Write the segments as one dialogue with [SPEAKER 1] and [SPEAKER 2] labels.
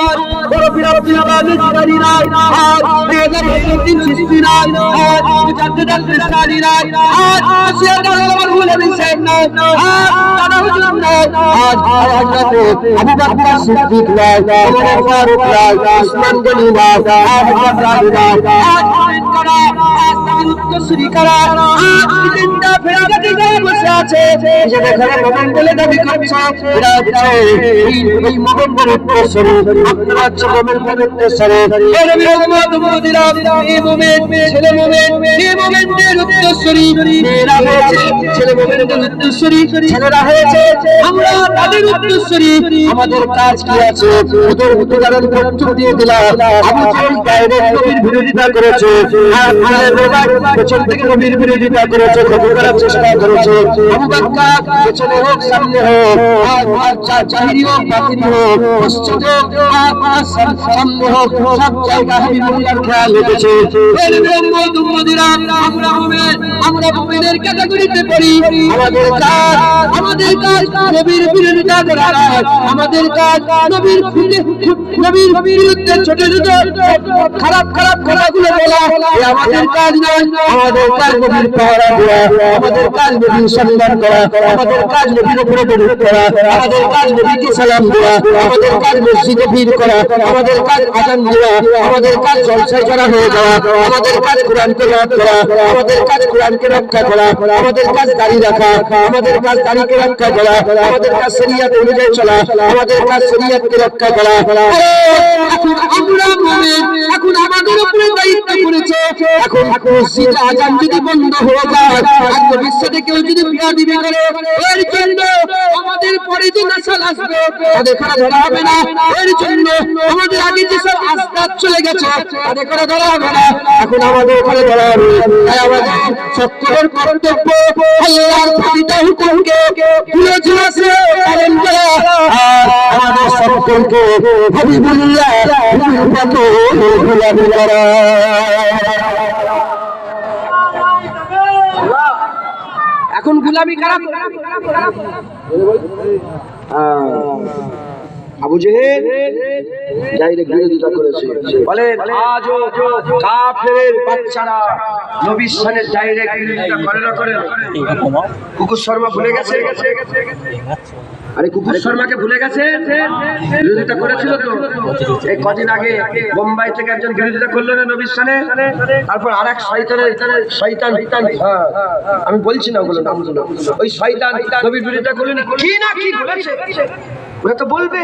[SPEAKER 1] আর বড় বিরাট বাঙালি রায় আর মেয়েদের দিন সৃষ্টি রায় আর মুজাদ্দিদ কৃষ্ণালী রায় আর আসিয়া দালাল বলে দিয়েছেন না আর দাদা হুজুর না আজ হযরত আবু বকর সিদ্দিক রায় ওমর ফারুক রায় উসমান গনি রায় আবু বকর রায় আজ করা উত্তরসূরি করা আজ চিন্তা ফেরাতে দিয়ে বসে আছে যে এখানে মোমেন বলে দাবি করছে এরা হচ্ছে এই মোমেনের উত্তরসূরি আপনারা হচ্ছে মোমেনের উত্তরসূরি এই নবী মুহাম্মদ মুদিরা এই মোমেন ছেলে মোমেন এই মোমেনের উত্তরসূরি মেয়েরা হয়েছে ছেলে মোমেনের উত্তরসূরি ছেলেরা হয়েছে আমরা তাদের উত্তরসূরি আমাদের কাজ কি আছে ওদের উদাহরণ প্রস্তুত দিয়ে দিলাম আবু জাহেল ডাইরেক্ট নবীর বিরোধিতা করেছে আর আলে রোবাক পেছন থেকে নবীর বিরোধিতা করেছে খবর করার চেষ্টা করেছে আবু বকর পেছনে হোক সামনে হোক আর জাহিরি হোক বাতিনি হোক মসজিদে আর সামনে হোক সব জায়গায় হাবিবুল্লাহর খেয়াল রেখেছে এই মোহাম্মদ উম্মদিরা আমরা মুমিনের ক্যাটাগরিতে পড়ি আমাদের কাজ নবীর বিরোধিতা করা আমাদের কাজ নবীর বিরুদ্ধে ছোট ছোট খারাপ কথাগুলো বলা আমাদের কাজ নয় আমাদের কাজ নবীর পাহারা দেওয়া আমাদের কাজ নবীর সম্মান করা আমাদের কাজ নবীর উপরে দরুদ করা আমাদের কাজ নবীকে সালাম দেওয়া আমাদের কাজ মসজিদে ভিড় করা আমাদের কাজ আযান দেওয়া আমাদের কাজ জলসায় জড়া হয়ে যাওয়া আমাদের কাজ কোরআনকে রক্ষা করা আমাদের কাজ কোরআনকে রক্ষা করা আমাদের কাজ দাড়ি রাখা আমাদের কাজ দাড়িকে রক্ষা করা আমাদের কাজ শরীয়ত অনুযায়ী চলা আমাদের কাজ শরীয়তকে রক্ষা করা এখন আমরা মুমিন এখন আমাদের উপরে দায়িত্ব পড়েছে এখন মসজিদ আযান যদি বন্ধ হয়ে যায় আর নবীর সাথে কেউ যদি বিয়াদবি করে এর জন্য আমাদের পরে যে নাসাল আসবে তাদের করা ধরা হবে না এর জন্য আমাদের আগে যে সব আস্তাদ চলে গেছে তাদের করা ধরা হবে না এখন আমাদের ওখানে ধরা হবে তাই আমাদের সকলের কর্তব্য আল্লাহর প্রতিটা হুকুমকে তুলে ধরে পালন করা আর আমাদের সকলকে হাবিবুল্লাহ মতো গোলামি করা এখন গোলামি কারা আবু জেহেল ডাইরেক্ট বিরোধিতা করেছে বলেন আজও কাফেরের বাচ্চারা নবীর সামনে ডাইরেক্ট বিরোধিতা করে না করে কুকুর শর্মা ভুলে গেছে আরে কুকুর শর্মাকে ভুলে গেছে বিরোধিতা করেছিল তো এই কদিন আগে বোম্বাই থেকে একজন বিরোধিতা করলো না নবীর সামনে তারপর আরেক শয়তান আমি বলছি না ওগুলো নামগুলো ওই শয়তান নবীর বিরোধিতা করলো না কি বলেছে ওরা তো বলবে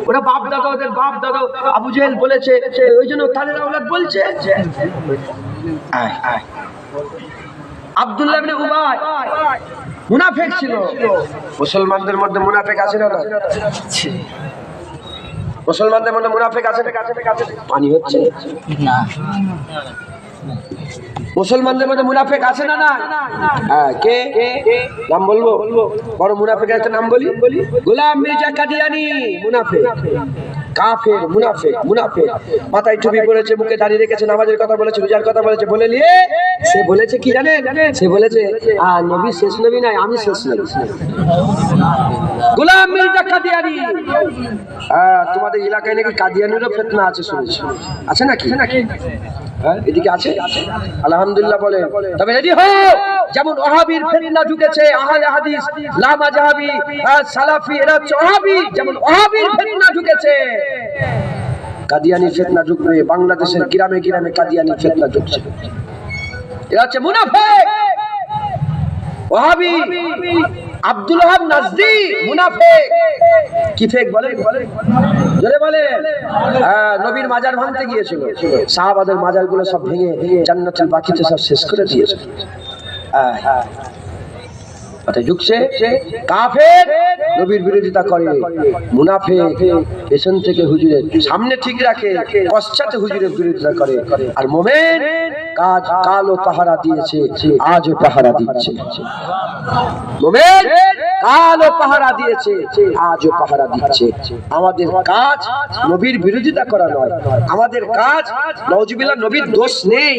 [SPEAKER 1] ওরা বাপ দাদা ওদের বাপ দাদা আবু জেহেল বলেছে ওই জন্য তাদের আওলাদ বলছে আব্দুল্লাহ ইবনে উবাই মুনাফিক ছিল মুসলমানদের মধ্যে মুনাফিক আছে না মুসলমানদের মধ্যে মুনাফিক আছে পানি হচ্ছে না মুসলমানদের মধ্যে মুনাফিক আছে না কে নাম বলবো বড় মুনাফিকের একটা নাম বলি গোলাম মির্জা কাদিয়ানি মুনাফিক কাফের মুনাফিক মাথায় টুপি পরেছে মুখে দাড়ি রেখেছে নামাজের কথা বলেছে রোজার কথা বলেছে বলে নিয়ে সে বলেছে কি জানেন সে বলেছে নবী শেষ নবী নাই আমি শেষ নবী গোলাম মির্জা কাদিয়ানি তোমাদের এলাকায় নাকি কাদিয়ানিরও ফিতনা আছে শুনেছি আছে নাকি এদিকে আছে আলহামদুলিল্লাহ বলে তবে রেডি হও যেমন ওয়াহাবির ফিতনা ঢুকেছে আহলে হাদিস লামা জাহাবি সালাফি এরা ওয়াহাবি যেমন ওয়াহাবির ফিতনা ঢুকেছে কাদিয়ানি ফিতনা ঢুকবে বাংলাদেশের গ্রামে গ্রামে কাদিয়ানি ফিতনা ঢুকছে এরা হচ্ছে মুনাফিক ওয়াহাবি আব্দুল ওয়াহাব নাজদি মুনাফিক কি ফেক বলে জোরে বলে নবীর মাজার ভাঙতে গিয়েছিল সাহাবাদের মাজারগুলো সব ভেঙে জান্নাতুল বাকিতে সব শেষ করে দিয়েছিল ঢুকছে কাফের নবীর বিরোধিতা করে মুনাফিক পেছন থেকে হুজুরের সামনে ঠিক রাখে পশ্চাতে হুজুরের বিরোধিতা করে আর মুমিন কালো পাহারা দিয়েছে আজও পাহারা দিচ্ছে মুমিন কালও পাহারা দিয়েছে, আজও পাহারা দিচ্ছে। আমাদের কাজ নবীর বিরোধিতা করা নয়, আমাদের কাজ নাউজুবিল্লাহ নবীর দোষ নেই,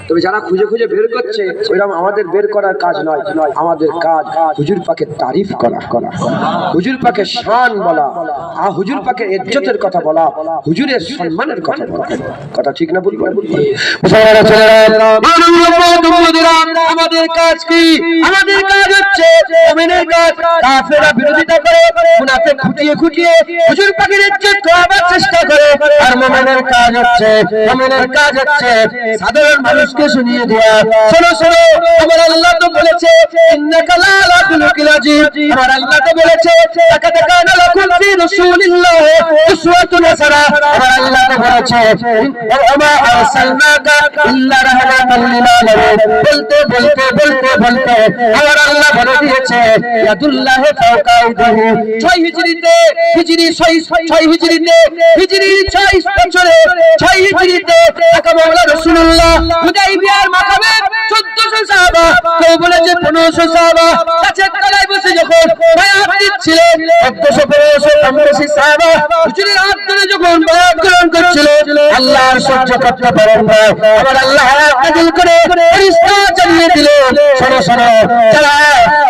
[SPEAKER 1] তবে যারা খুঁজে খুঁজে বের করছে ওইরকম আমাদের বের করার কাজ নয়। আমাদের কাজ হুজুর পাকের তারিফ করা, হুজুর পাকের শান বলা, হুজুর পাকের ইজ্জতের কথা বলা, হুজুরের সম্মানের কথা বলা। কথা ঠিক না বলবো? আমাদের কাজ কি? আমাদের কাজ হচ্ছে মুমিনের কাজ কাফেররা বিরোধিতা করে, মুনাফিক খুঁটিয়ে খুঁটিয়ে হুজুর পাকের ইজ্জত করার চেষ্টা করে। আর মুমিনের কাজ হচ্ছে সাধারণ মানুষকে শুনিয়ে দেওয়া। শোনো শোনো, আমার আল্লাহ তো বলেছে ইন্নাকা লা আলা খুলুকিল আযীম। আমার আল্লাহ তো বলেছে লাকাদ কানা লাকুম ফি রাসূলিল্লাহি উসওয়াতুন হাসানাহ। আমার আল্লাহ তো বলেছে ওয়া মা আরসালনাকা ইল্লা রাহমাতাল লিল আলামিন। বলতে বলতে বলতে বলতে আমার আল্লাহ বলে দিয়েছে ইয়াদুল্লাহি ফাওকা আইদিহি। 6 হিজরিতে, হিজরি 6 হিজরিতে, হিজরি 6 বছরে 6 হিজরিতে আকা মাওলা রাসূলুল্লাহ হুদাইবিয়ার মাকামে 1400 সাহাবা, কেউ বলেছে 1500 সাহাবা গাছের তলায় বসে যখন বায়াত দিচ্ছিলেন, 1400 কম বেশি সাহাবা হুজুরের হাত ধরে যখন বায়াত গ্রহণ করছিল, আল্লাহ সহ্য করতে পারেন না। আবার আল্লাহ আয়াত নাযিল করে ফেরেশতা জানিয়ে দিলেন শোনো শোনো, যারা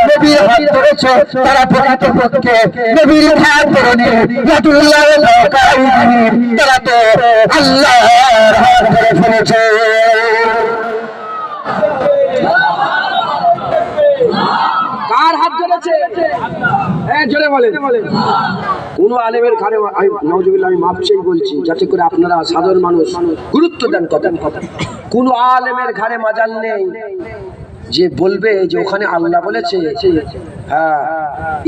[SPEAKER 1] নবীর হাত ধরেছে তারা প্রকৃতপক্ষে নবীর হাত ধরেনি, ইয়াদুল্লাহি ফাওকা আইদিহিম, তারা তো আল্লাহর হাত ধরে ফেলেছে। কার হাত ধরেছে? হ্যাঁ জোরে বলেন। কোন আলেমের ঘরে, নাউজুবিল্লাহ আমি মাফ চেয়ে বলছি যাতে করে আপনারা সাধারণ মানুষ গুরুত্ব দেন কথা। কোন আলেমের ঘরে মাজাল নেই যে বলবে যে ওখানে আল্লাহ বলেছে, হ্যাঁ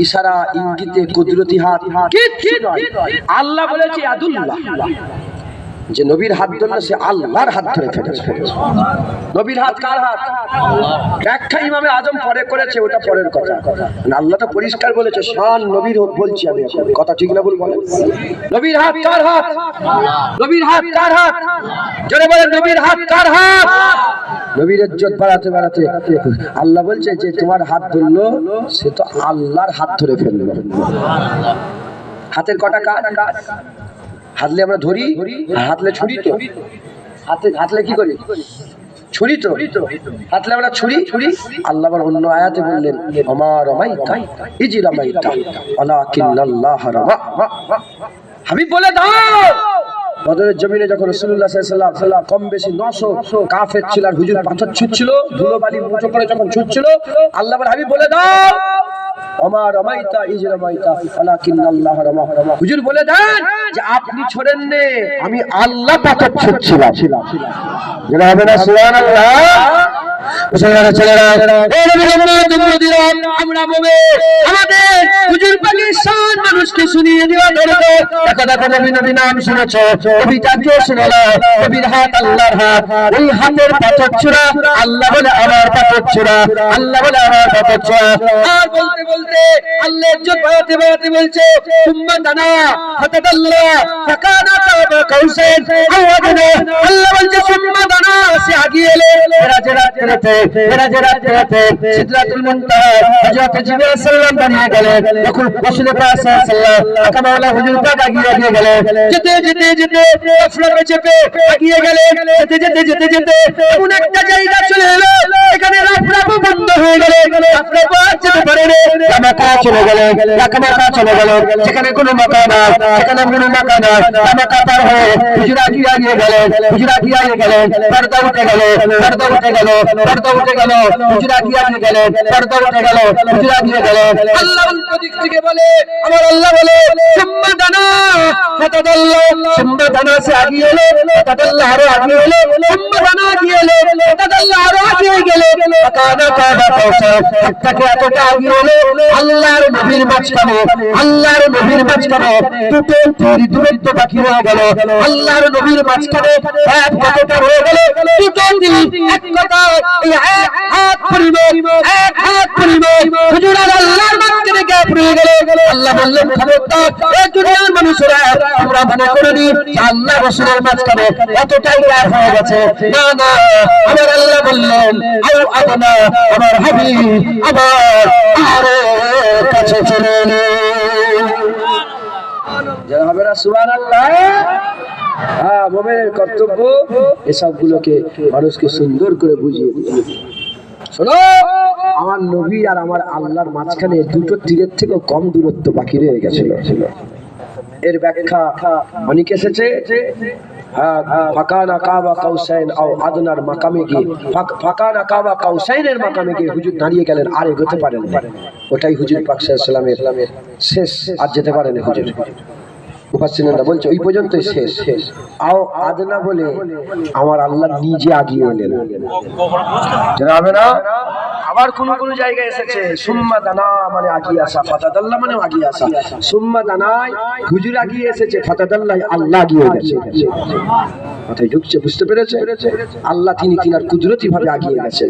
[SPEAKER 1] ইশারা ইঙ্গিতে কুদরতি হাত, কিচ্ছু নয়। আল্লাহ বলেছে ইয়াদুল্লাহ, যে নবীর হাত ধরলে সে আল্লাহর হাত ধরে ফেলেছে। নবীর হাত কার হাত? ব্যাখ্যা ইমামে আজম পরে করেছে, ওটা পরের কথা। আল্লাহ তো পরিষ্কার বলেছে শান নবীর বলছি আমি, কথা ঠিক না ভুল বলেন? নবীর হাত কার হাত? নবীর হাত কার হাত? জোরে বলেন নবীর হাত কার হাত? নবীর ইজ্জত বাড়াতে বাড়াতে আল্লাহ বলছে যে তোমার হাত ধরলো সে তো আল্লাহর হাত ধরে ফেললো। হাতের কটা কাজ? হাতলে আমরা ধরি, হাতলে ছুরি, তো হাতলে কি করি? ছুরি তো, হাতলে আমরা ছুরি। আল্লাহ আবার অন্য আয়াতে বললেন ওমা রামাইতা ইজ রামাইতা ওয়ালাকিন্নাল্লাহ রামা। হাবিব বলে দাও বদরের জমিনে যখন রাসূলুল্লাহ সাল্লাল্লাহু আলাইহি ওয়াসাল্লাম কম বেশি 900 কাফের ছিল আর হুজুর পাথর ছুঁচ্ছিল, ধুলোবালি মুঠো করে যখন ছুঁচ্ছিল, আল্লাহ বলে হাবিব বলে দাও ওমা রামাইতা ইজ রামাইতা ওয়ালাকিন্নাল্লাহ রামা। হুজুর বলে দেন যে আপনি ছোড়েন নে, আমি আল্লাহ পাথর ছুঁচ্ছিলাম। যারা হবে না সুবহানাল্লাহ। মুসলমান ছেলেরা, এই নবীর উম্মত আমরা বলবে আমাদের হুজুর পাকের শান মানুষকে শুনিয়ে দেওয়া দরকার। দেখো নবী নাম শুনেছো, নবীটাকে শুনো না। নবীর হাত আল্লাহর হাত, ওই হাতের পাথর ছোড়া আল্লাহ বলে আমার পাথর ছোড়া, আল্লাহ বলে আমার পাথর ছোড়া। আর বলতে বলতে আল্লাহ ইজ্জত বাড়াতে বাড়াতে বলছে সুম্মা দানা ফাতাদাল্লা ফাকানা কাবা কাউসাইন আও আদনা। আল্লাহ বলছে সুম্মা দানা, সে আগিয়ে এলে সিদরাতুল মুনতাহা হযরত জিবরাইল সাল্লাম বানিয়ে গেলেন। যখন রাসূল পাক সাল্লাল্লাহু আলাইহি ওয়াসাল্লাম হুজুর পাক আগিয়ে গেলেন, যেতে যেতে যেতে আফরাকে চেপে আগিয়ে গেলেন, যেতে যেতে যেতে যেতে কোন একটা জায়গা চলে এলো, এখানে আফরাকও বন্ধ হয়ে গেল, আফরাকও আর যেতে পারে না। মাকা চলে গেল, মাকা চলে গেল, যেখানে কোনো মাকা না, সেখানে কোনো মাকা না। মাকা পার হয়ে হুজুর আগিয়ে গেলেন, হুজুর আগিয়ে গেলেন, পর্দা উঠে গেল, পর্দা উঠে গেল, পর্দা উঠে গেল, হুজুর আগিয়ে গেলেন, পর্দা উঠে গেল, হুজুর আগিয়ে গেলেন। আল্লাহ দিক থেকে বলে, আমার আল্লাহ বলে সুম্মা দানা ফাতাদাল্লা, সুম্মা দানা, সে আগিয়ে এলো, ফাতাদাল্লা আরো আগিয়ে এলো, সুম্মা দানা আগিয়ে এলো, ফাতাদাল্লা আরো আগিয়ে গেল, ফাকানা কাবা কাউসার, তাকে এতটা আগিয়ে এলো আল্লাহর নবীর মাঝখানে, আল্লাহর নবীর মাঝখানে দুটো তীর দূরত্ব বাকি হয়ে গেল। আল্লাহর নবীর মাঝখানে এক কতটা হয়ে গেল, দুটো তীর এক কথা, এই এক হাত পরিমাণ, এক হাত পরিমাণ হুজুর আল্লাহর মাঝখানে গ্যাপ রয়ে গেল। আল্লাহ বললেন খবরদার এই দুনিয়ার মানুষেরা, তোমরা মনে করনি আল্লাহ রাসূলের মাঝখানে এতটাই গ্যাপ হয়ে গেছে। না না, আমার আল্লাহ বললেন আও আদনা, আমার হাবিব আমার আরো কাছে চলে এলেন। যারা হবে না সুবহানাল্লাহ। হ্যাঁ, মুমিনের কর্তব্য এসবগুলোকে মানুষকে সুন্দর করে বুঝিয়ে দিতে। শোনো, আমার নবী আর আমার আল্লাহর মাঝখানে দুটো তীরের থেকেও কম দূরত্ব বাকি রয়ে গেছিল। এর ব্যাখ্যা অনেক এসেছে। ফাকানা কাবা কাউসাইন আও আদনার মাকামে গিয়ে, ফাকানা কাবা কাউসাইনের মাকামে গিয়ে হুজুর দাঁড়িয়ে গেলেন, আর এগোতে পারেন। ওটাই হুজুর পাক সাল্লাল্লাহু আলাইহি ওয়াসাল্লামের শেষ, আর যেতে পারেন হুজুর। মুফাসসিররা বলছে ওই পর্যন্তই শেষ। আও আদনা বলে আমার আল্লাহ নিজে আগিয়ে এলেন। জানা হবে না। আবার কোন কোন জায়গায় এসেছে সুম্মা দানা মানে আগিয়ে আসা, ফাতাদাল্লাহ মানে আগিয়ে আসা। সুম্মা দানায় হুজুর আগিয়ে এসেছে, ফাতাদাল্লাহ আল্লাহ আগিয়ে গেছে। কথাই ঢুকছে, বুঝতে পেরেছে? আল্লাহ তিনি তিনার কুদরতি ভাবে আগিয়ে গেছে।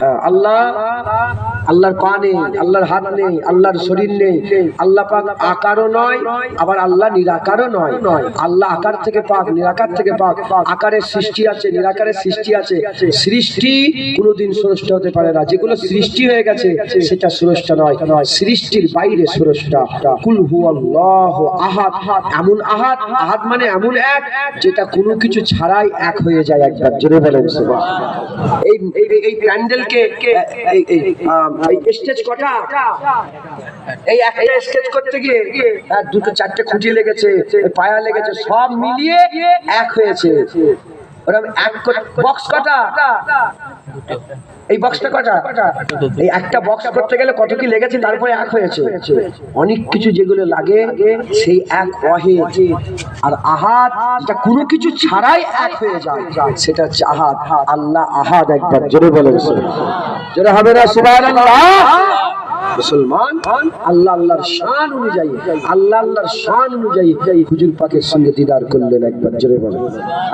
[SPEAKER 1] হ্যাঁ, আল্লাহর পা নেই, আল্লাহর হাত নেই, আল্লাহর শরীর নেই। আল্লাহ পাক আকারও নয়, আবার আল্লাহ নিরাকারও নয়। আল্লাহ আকার থেকে পাক, নিরাকার থেকে পাক। আকারের সৃষ্টি আছে, নিরাকারের সৃষ্টি আছে। সৃষ্টি কোনোদিন স্রষ্টা হতে পারে না। যেগুলো সৃষ্টি হয়ে গেছে সেটা স্রষ্টা নয়, সৃষ্টির বাইরে স্রষ্টা। কুল হুয়াল্লাহু আহাদ, এমন আহাদ, আহাদ মানে এমন এক যেটা কোনো কিছু ছাড়াই এক হয়ে যায়। একবার জোরে বলেন সুবহানাল্লাহ। এই প্যান্ডেলকে এই স্টেজ কটা, এই একটা স্টেজ করতে গিয়ে দুটো চারটে খুঁটি লেগেছে, পায়া লেগেছে, সব মিলিয়ে এক হয়েছে। ওরা এক বক্স কটা, এই বক্সটা কটা, এই একটা বক্স করতে গেলে কত কি লেগেছে, তারপরে এক হয়েছে। অনেক কিছু যেগুলো লাগে সেই এক ওয়াহিদ। আর আহাদ যেটা কোনো কিছু ছাড়াই এক হয়ে যায়, সেটা হচ্ছে আহাদ। আল্লাহ আহাদ। একবার জোরে বলেন, জোরে হবে না সুবহানাল্লাহ। মুসলমান আল্লাহ আল্লাহর শান অনুযায়ী, আল্লাহ আল্লাহর শান অনুযায়ী হুজুর পাকের সঙ্গে দিদার করলেন। একবার জোরে বলেন,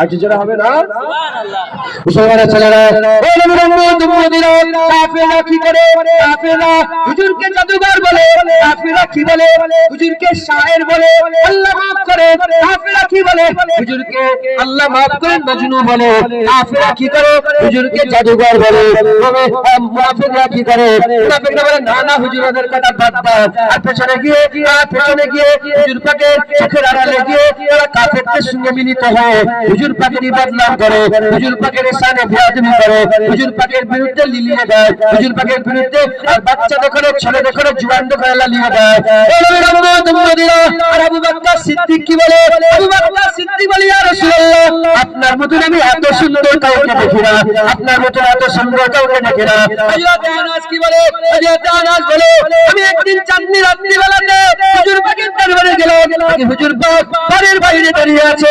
[SPEAKER 1] আর কি জোরে হবে না সুবহানাল্লাহ। মুসলমানের ছেলেরা ওই নবীর উম্মত-উম্মতিরা কাফেররা কি করে? কাফেররা হুজুরকে জাদুকর বলে, কাফেররা কি বলে? হুজুরকে শায়ের বলে। আল্লাহ maaf করে। কাফেররা কি বলে? হুজুরকে আল্লাহ maaf করেন মজনু বলে। কাফেররা কি করে? হুজুরকে জাদুকর বলে। মুনাফিকরা কি করে? মুনাফিকরা বলে না না হুজুর ওদের কথা বাদ দাও। আর পেছনে গিয়ে হুজুর পাকের চোখের আড়ালে গিয়ে ওরা কাফেরদের সঙ্গে মিলিত হয়, হুজুর পাকেরই বদনাম করে, হুজুর পাকের শানে বেয়াদবি করে, হুজুর পাকের বিরুদ্ধে লিলিয়ে দেয়, হুজুর পাকের বিরুদ্ধে আর বাচ্চা দেখলে, ছেলে দেখলে, জুয়ান দেখলে লিলিয়ে দেয়। আর আবু বকর সিদ্দিক কি বলে? আবু বকর সিদ্দিক বলে ইয়া রাসূলুল্লাহ, আপনার মতন আমি এত সুন্দর কাউকে দেখি না, আপনার মতন এত সুন্দর কাউকে দেখি না। হযরত আনাস কি বলে? হযরত আনাস বলে আমি একদিন চাঁদনি রাত্রি বেলাতে হুজুর পাকের দরবারে গেলাম। হুজুর পাক বাড়ির বাইরে দাঁড়িয়ে আছে,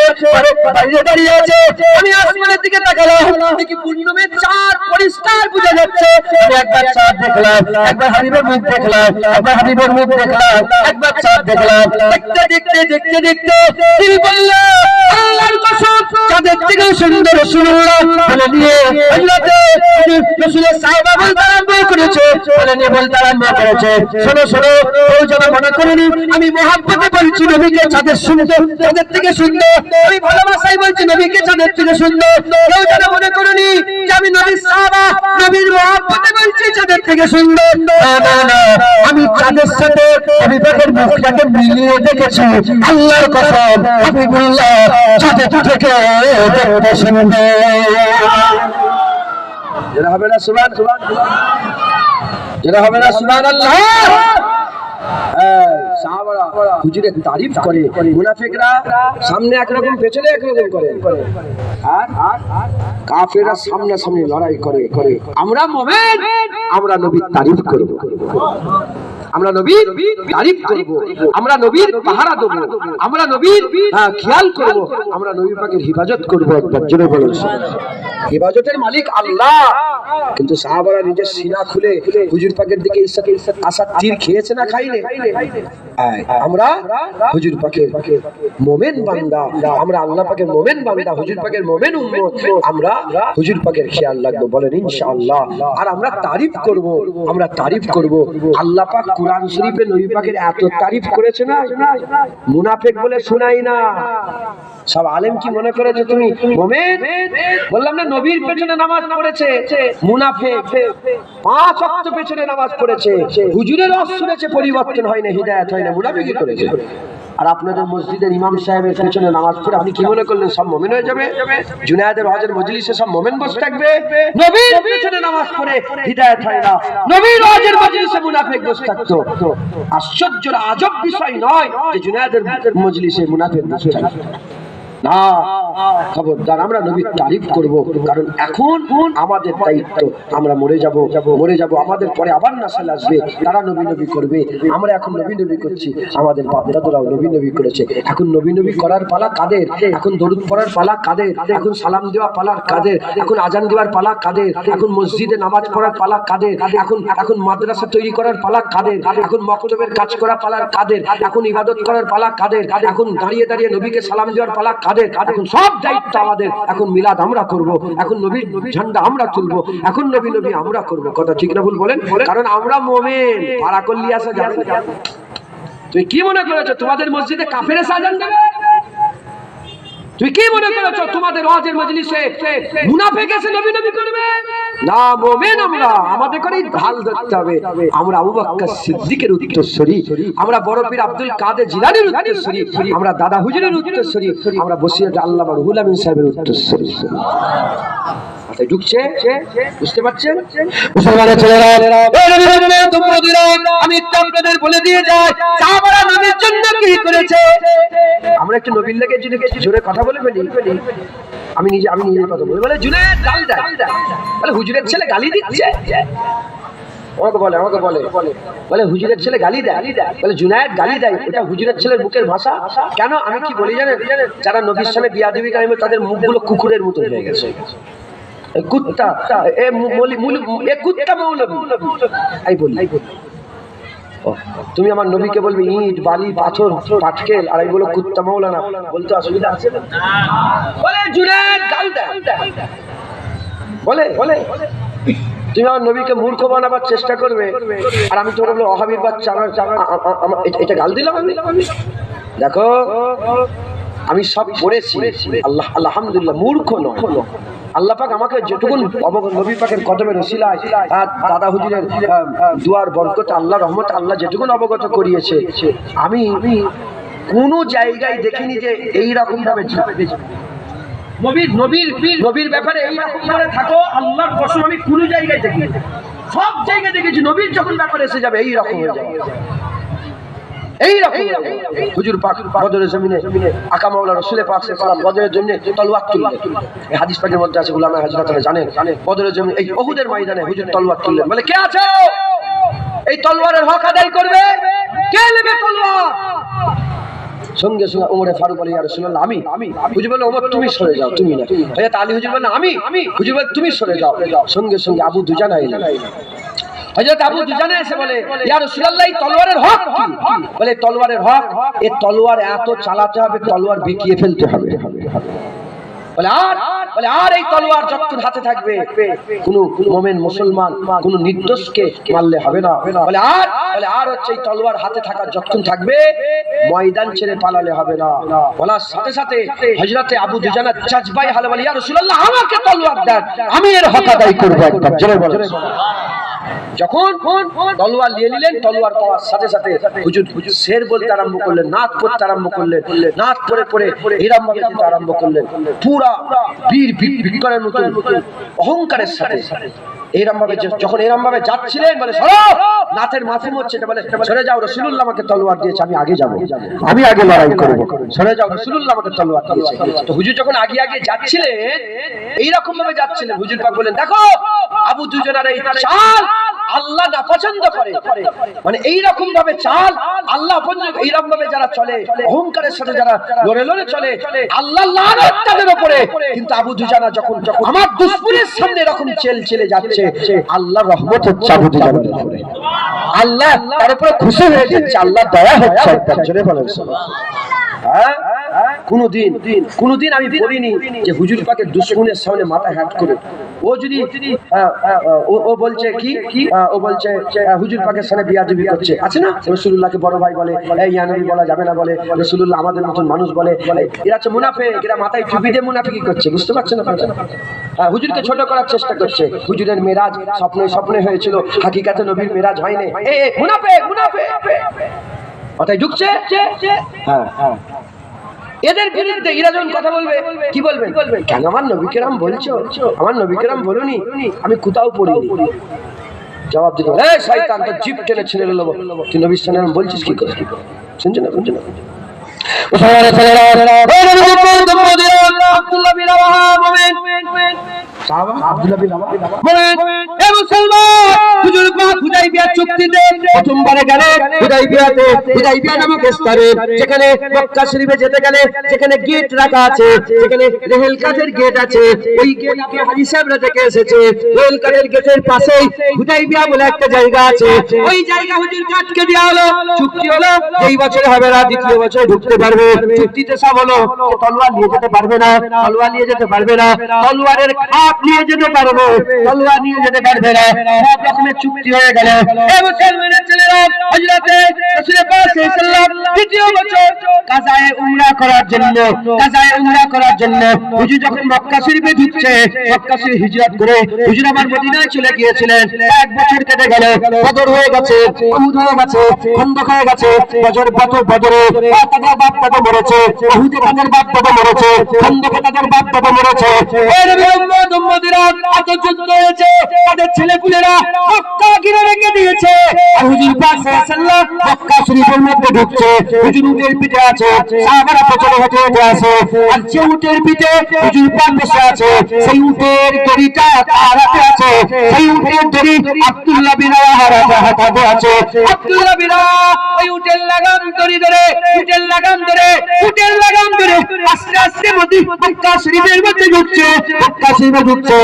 [SPEAKER 1] বাইরে দাঁড়িয়ে আছে। আমি আসমানের দিকে তাকালাম, দেখি পূর্ণিমার চাঁদ পরিষ্কার বোঝা যাচ্ছে। আমি একবার চাঁদ দেখলাম, একবার হাবিবের মুখ দেখলাম, একবার হাবিবের মুখ দেখলাম, একবার চাঁদ দেখলাম। দেখতে দেখতে দেখতে দেখতে তিনি বললেন আল্লাহর কসম, চাঁদের থেকে সুন্দর রাসূলুল্লাহ বলে নিয়ে হযরত রাসূলের সাহাবা বলতে আরম্ভ করেছে, বলে নিয়ে বলতে আরম্ভ করেছে শোনো শোনো, কেউ যেন মনে করেনি আমি মহব্বতে বলছি নবীকে চাঁদের সুন্দর, চাঁদের থেকে সুন্দর। আমি ভালোবাসায় বলছি নবীকে চাঁদের থেকে সুন্দর। কেউ যেন মনে করেনি যে আমি নবীর সাহাবা, নবীর মহব্বতে বলছি চাঁদের থেকে সুন্দর। না না না, আমি চাঁদের সাথে নবী পাকের মুখটাকে মিলিয়ে দেখেছি। আল্লাহর কসম, হাবিবুল্লাহ চাঁদের থেকে দেখতে সুন্দর। যেটা হবে না সুবহানাল্লাহ, যেটা হবে না সুবহানাল্লাহ। সাহাবারা হুজুরের তারিফ করে, মুনাফিকরা সামনে একরকম পেছনে একরকম করে, আর কাফেররা সামনাসামনি লড়াই করে। আমরা মুমিন, আমরা নবীর তারিফ করব, আমরা নবীর তারিফ করব, আমরা নবীর পাহারা দেব, আমরা নবীর খেয়াল করব, আমরা নবী পাকের হিফাজত করব। একবার জোরে বলুন, হিফাজতের মালিক আল্লাহ। কিন্তু সাহাবারা নিজের সিনা খুলে হুজুর পাকের দিকে আসার তীর খেয়েছে না খাইনি? আমরা হুজুর পাকের মোমেন বান্দা, আমরা আল্লাহ পাকের মোমেন বান্দা, হুজুর পাকের মোমেন উম্মত, আমরা হুজুর পাকের খেয়াল রাখবো, বলেন ইনশাআল্লাহ। আর আমরা তারিফ করব, আমরা তারিফ করব। আল্লাহ পাক কুরআন শরীফে নবী পাকের এত তারিফ করেছে না, মুনাফিক বলে শোনাই না। সব আলেম কি মনে করেছে তুমি মুমিন? বললাম না, নবীর পেছনে নামাজ পড়েছে মুনাফিক, 5 ওয়াক্ত পেছনে নামাজ পড়েছে, হুজুরের ওয়াজ শুনেছে, পরিবর্তন হয় না, হিদায়াত হয় না, মুনাফিকই করেছে। আর আপনাদের মসজিদের ইমাম সাহেবের পেছনে নামাজ পড়ে আপনি কি মনে করলেন সব মুমিন হয়ে যাবে? জুনায়েদের ওয়াজের মজলিসে সব মুমিন বসে থাকবে? নবীর পেছনে নামাজ পড়ে হিদায়াত হয় না, নবীর ওয়াজের মজলিসে মুনাফিক বসে থাকতো। আশ্চর্য আজব বিষয় নয় যে জুনায়েদের মজলিসে মুনাফিক বসে থাকতো না। খবরদার, আমরা নবীর তারিফ করব, কারণ এখন আমাদের দায়িত্ব। আমরা মরে যাব, আমাদের পরে আবার নাসল আসবে, তারা নবী নবী করবে। আমরা এখন নবী নবী করছি, আমাদের বাপ দাদারাও নবী নবী করেছে। এখন নবী নবী করার পালা কাদের? এখন দরুদ পড়ার পালা কাদের? এখন সালাম দেওয়া পালা কাদের? এখন আজান দেওয়ার পালা কাদের? এখন মসজিদে নামাজ পড়ার পালা কাদের? এখন মাদ্রাসা তৈরি করার পালা কাদের? এখন মক্তবের কাজ করা পালা কাদের? এখন ইবাদত করার পালা কাদের? এখন দাঁড়িয়ে দাঁড়িয়ে নবীকে সালাম দেওয়ার পালা কাদের? এখন সব দায়িত্ব আমাদের। এখন মিলাদ আমরা করব, এখন নবীর ঝান্ডা আমরা তুলবো, এখন নবী নবী আমরা করব। কথা ঠিক না ভুল বলেন? কারণ আমরা মুমিন, পাড়া করলি আসা যাবে না। তুই কি মনে করেছো তোমাদের মসজিদে কাফের এসে আজান দেবে? তুই কি মনে করেছো তোমাদের ওয়াজের মজলিসে মুনাফিক এসে নবী নবী করবে? না, মুমিন আমরা, আমাদের করে ঢাল ধরতে হবে। আমরা আবু বকর সিদ্দিকের উত্তরসূরি, আমরা বড় পীর আব্দুল কাদের জিলানীর উত্তরসূরি, আমরা দাদা হুজুরের উত্তরসূরি, আমরা বসিরহাট আল্লামা রুহুল আমিন সাহেবের উত্তরসূরি। মাথায় ঢুকছে? বুঝতে পারছেন? মুসলমানের ছেলেরা, আমি একটু আপনাদের বলে দিয়ে যাই, সাহাবারা নবীর জন্য কি করেছে। আমরা একটু নবীর লেগে যদি জোরে কথা বলে ফেলি, আমি নিজের কথা বলি, বলে জুনায়েদ গালি দেয়, বলে হুজুরের ছেলে গালি দিচ্ছে। আমাকে বলে হুজুরের ছেলে গালি দেয়, বলে জুনায়েদ গালি দেয়, এটা হুজুরের ছেলের মুখের ভাষা। কেন আমি কি বলি জানেন? যারা নবীর সামনে বিয়াদবি করে তাদের মুখগুলো কুকুরের মতো হয়ে গেছে। কুত্তা, কুত্তা মৌলবী আই বলি। তুমি আমার নবীকে বলবে ইট বালি পাথর পাটকেল, আর এই বলো কুত্তা মৌলানা, বলতে অসুবিধা আছে না? বলে জুনায়েদ গাল দেয়, বলে তুমি আমার নবীকে মূর্খ বানাবার চেষ্টা করবে, আর আমি তোমার বলবো ওহাবীর বাচ্চা, এটা গাল দিলাম আমি? দেখো, আমি সব পড়েছি, আল্লাহ আলহামদুলিল্লাহ, মূর্খ নয়। আল্লাহ পাক আমাকে যেটুকুন নবী পাকের কদমের ওসিলায়, দাদা হুজুরের দুয়ার বরকত, আল্লাহ রহমত, আল্লাহ যেটুকুন অবগত করিয়েছে, আমি কোনো জায়গায় দেখিনি যে এইরকম ভাবে নবীর ব্যাপারে এইরকম ভাবে থাকো। আল্লাহর কসম, আমি কোনো জায়গায় দেখিনি, সব জায়গায় দেখেছি নবীর যখন ব্যাপারে এসে যাবে এইরকম হয়ে যাবে। হুজুর পাক বদরের জমিনে আকা মাওলা রাসূল পাক সাল্লাল্লাহু আলাইহি বদরের জমিনে তলোয়ার তুললেন। এই হাদিস পাকের মধ্যে আছে, উলামা হযরতরা জানেন, বদরের জমিনে এই উহুদের ময়দানে হুজুর তলোয়ার তুললেন। বলে কে আছে এই তলোয়ারের হক আদায় করবে? কে নেবে তলোয়ার? সঙ্গে সঙ্গে ওমরে ফারুক বলে, ইয়া রাসূলুল্লাহ আমি। হুজুর বলে, ওমর তুমি সরে যাও, তুমি না। হযরত আলী হুজুর বলে, আমি। হুজুর বলে, তুমি সরে যাও। সঙ্গে সঙ্গে আবু দুজানা এলেন। হযরত আবু দুজানা এসে বলে, ইয়া রাসূলুল্লাহ এই তলোয়ারের হক কি? বলে তলোয়ারের হক, এই তলোয়ার এত চালাতে হবে, তলোয়ার বিকিয়ে ফেলতে হবে। বলে আর এই তলোয়ার যতক্ষণ হাতে থাকবে কোন মুমিন মুসলমান কোন নির্দোষকে মারলে হবে না। বলে আর হচ্ছে এই তলোয়ার হাতে থাকা যতক্ষণ থাকবে ময়দান ছেড়ে পালালে হবে না। বলার সাথে সাথে হযরতে আবু দুজানা জাজবাই হালে বলে, ইয়া রাসূলুল্লাহ আমাকে তলোয়ার দেন, আমি এর হক আদায় করব। একবার জোরে বলেন। যখন তলোয়ার নিয়ে নিলেন, তলোয়ার পাওয়ার সাথে সাথে হুজুর শের বলতে আরম্ভ করলেন, নাচ করতে আরম্ভ করলেন, নাচ করে এরম ভাবে যেতে আরম্ভ করলেন, পুরা বীর বিক্রমের মতন অহংকারের সাথে এরম ভাবে। যখন এরম ভাবে যাচ্ছিলেন, বলে সরো, নাথের মাফুম হচ্ছে এটা, বলে সরে যাও, রাসূলুল্লাহ আমাকে তলোয়ার দিয়েছে, আমি আগে যাব, আমি আগে লড়াই করব, সরে যাও, রাসূলুল্লাহ আমাকে তলোয়ার দিয়েছে। তো হুজুর যখন আগে যাচ্ছিলেন, এইরকম ভাবে যাচ্ছিলেন, হুজুর পাক বলেন, দেখো আবু দুজানার এই চাল আল্লাহ নাপছন্দ করে। মানে এইরকম ভাবে চাল আল্লাহ পছন্দ, এইরকম ভাবে যারা চলে অহংকারের সাথে যারা লড়ে লড়ে চলে আল্লাহ লানত তাদের উপরে। কিন্তু আবু দুজানা যখন আমার দুশমনের সামনে এরকম চেলে যাচ্ছে আল্লাহর রহমত হচ্ছে আবু দুজানার উপরে, আল্লাহ তার উপরে খুশি হয়ে যাচ্ছে, আল্লাহ দয়া হচ্ছে। একবার জোরে বলেন সুবহানাল্লাহ। কোনদিন আমি বলিনি যে হুজুর পাকের দুশমনের সামনে মাথা হ্যাট করে ও যদি ও বলছে কি ও বলছে হুজুর পাকের সামনে বিয়াদবি করছে, আছে না? রাসূলুল্লাহকে বড় ভাই বলে, এই ইয়া নবী বলা যাবে না বলে, রাসূলুল্লাহ আমাদের মতন মানুষ বলে, এরা হচ্ছে মুনাফিক, এরা মাথায় টুপি দিয়ে মুনাফিকি করছে। বুঝতে পারছেন আপনারা? হুজুরকে ছোট করার চেষ্টা করছে। হুজুরের মেরাজ স্বপ্নে হয়েছিল, হাকিকাতে নবীর মেরাজ হয়নি। মুনাফিক মাথায় ঢুকছে। হ্যাঁ, এদের বিরুদ্ধে এরা যখন কথা বলবে কি বলবেন? কেন আমার নবী কেরাম বলছো? আমার নবী কেরাম বলুনি, আমি কোথাও পড়িনি। জবাব দিতে, এই শয়তান, তোর জিভ টেনে ছিঁড়ে নেব, তুই নবীর সালাম বলছিস কি করে? শুনছো না? আব্দুল্লাহ বিন রাওয়াহা বলেন, সাহাবা আব্দুল্লাহ বিন রাওয়াহা বলেন, হে মুসলমান, হুজুর পাক হুদাইবিয়া চুক্তিতে প্রথমবারে গেলেন। হুদাইবিয়া নামক স্থানে, যেখানে মক্কা শরীফে যেতে গেলে যেখানে গেট রাখা আছে, যেখানে রেল কাঠের গেট আছে, ওই গেট হাজি সাহেবরা থেকে এসেছে। রেল কাঠের গেটের পাশেই হুদাইবিয়া বলে একটা জায়গা আছে, ওই জায়গা হুজুর কাটকে দেওয়া হলো। চুক্তি হলো এই বছর হবে না, দ্বিতীয় বছর ঢুকতে পারবে। চুক্তিতে সব হলো, তলোয়ার নিয়ে যেতে পারবে না, তলোয়ার নিয়ে যেতে পারবে না, তলোয়ারের খাপ নিয়ে যেতে পারবে, তলোয়ার নিয়ে যেতে পারবে না। সব রকমের চুক্তি হয়ে গেল। এই মুসলমানের ছেলেরা হযরতে রাসূল পাক সাল্লাল্লাহু আলাইহি ওয়াসাল্লাম দ্বিতীয় বছর কাজায়ে উমরা করার জন্য হুজুর যখন মক্কা শরীফে ঢুকছে, মক্কা শরীফ হিজরত করে হুজুর আমার মদিনায় চলে গিয়েছিলেন। এক বছর কেটে গেল, বদর হয়ে গেছে, উহুদ হয়ে গেছে, খন্দক হয়ে গেছে। বদরে তাদের বাপ দাদা মরেছে, উহুদে তাদের বাপ দাদা মরেছে, খন্দকে তাদের বাপ দাদা মরেছে। এই নবী উম্মতিরা এত যুদ্ধ হয়েছে, তাদের ছেলেপুলেরা মক্কা ঘিরে রেখে দিয়েছে। আর হুজুর পাক সাল্লাল্লাহু আলাইহি ওয়াসাল্লাম মক্কা শরীফের মধ্যে ঢুকছে। হুজুর উটের পিঠে আছে, সাহাবারা পেছনে হেঁটে হেঁটে আছে। আর যে উটের পিঠে হুজুর পাক বসে আছে, সেই উটের দড়িটা তার হাতে আছে। সেই উটের দড়ি আব্দুল্লাহ বিন রাওয়াহার হাতে আছে। আব্দুল্লাহ বিন রাওয়াহা ওই উটের লাগাম ধরে আস্তে আস্তে মক্কা শরীফের মধ্যে ঢুকছে। মক্কা শরীফে ঢুকছে,